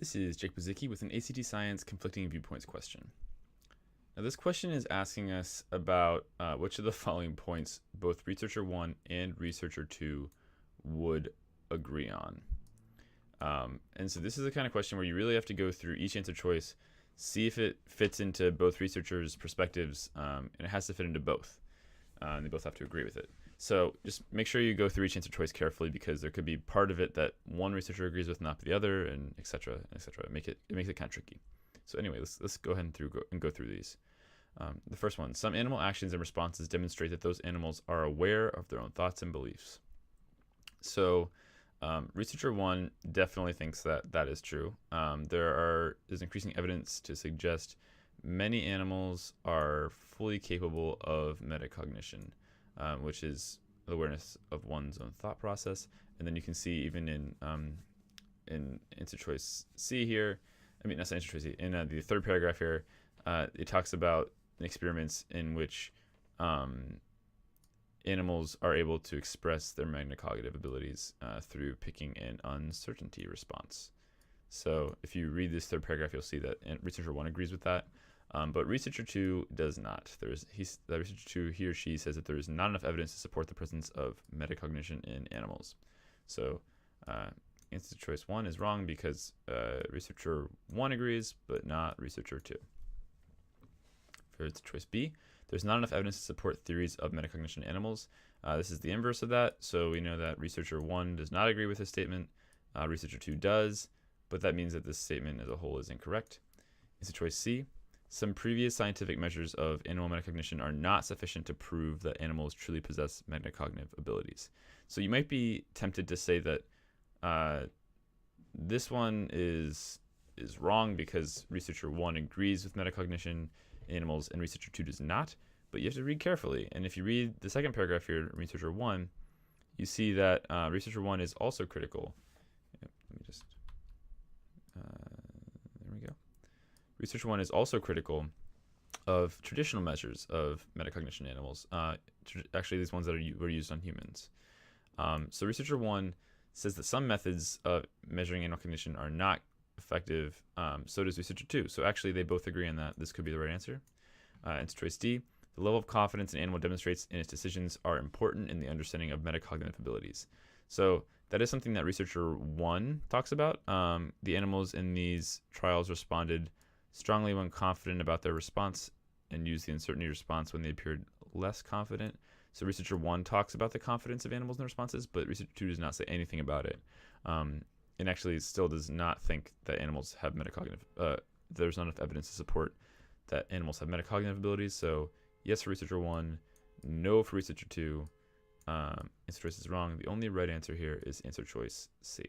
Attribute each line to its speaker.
Speaker 1: This is Jake Buzicki with an ACT Science conflicting viewpoints question. Now this question is asking us about which of the following points both researcher 1 and researcher 2 would agree on. And so this is the kind of question where you really have to go through each answer choice, see if it fits into both researchers' perspectives, and it has to fit into both. They both have to agree with it. So just make sure you go through each answer choice carefully, because there could be part of it that one researcher agrees with, not the other, and etc. etc. It makes it kind of tricky. So anyway, let's go ahead and go through these. The first one: some animal actions and responses demonstrate that those animals are aware of their own thoughts and beliefs. So researcher 1 definitely thinks that that is true. There's increasing evidence to suggest many animals are fully capable of metacognition, which is awareness of one's own thought process. And then you can see even in answer choice C here, I mean, not answer choice C, in the third paragraph here, it talks about experiments in which animals are able to express their metacognitive abilities through picking an uncertainty response. So if you read this third paragraph, you'll see that researcher 1 agrees with that, but researcher 2 does not. Researcher 2, he or she says that there is not enough evidence to support the presence of metacognition in animals. So answer choice 1 is wrong because researcher 1 agrees, but not researcher 2. For choice B, there's not enough evidence to support theories of metacognition in animals. This is the inverse of that. So we know that researcher 1 does not agree with this statement. Researcher 2 does, but that means that this statement as a whole is incorrect. Answer choice C, some previous scientific measures of animal metacognition are not sufficient to prove that animals truly possess metacognitive abilities. So you might be tempted to say that this one is wrong because researcher 1 agrees with metacognition in animals and researcher 2 does not, but you have to read carefully. And if you read the second paragraph here, researcher 1, you see that researcher 1 is also critical. Yep, let me just, there we go. Researcher 1 is also critical of traditional measures of metacognition in animals, actually these ones that were used on humans. So researcher 1 says that some methods of measuring animal cognition are not effective. So does researcher 2. So actually they both agree on that. This could be the right answer. Answer choice D, the level of confidence an animal demonstrates in its decisions are important in the understanding of metacognitive abilities. So that is something that researcher 1 talks about. The animals in these trials responded strongly when confident about their response and used the uncertainty response when they appeared less confident. So researcher 1 talks about the confidence of animals in their responses, but researcher 2 does not say anything about it. And actually still does not think that animals have metacognitive, there's not enough evidence to support that animals have metacognitive abilities. So yes for researcher 1, no for researcher 2. Answer choice is wrong. The only right answer here is answer choice C.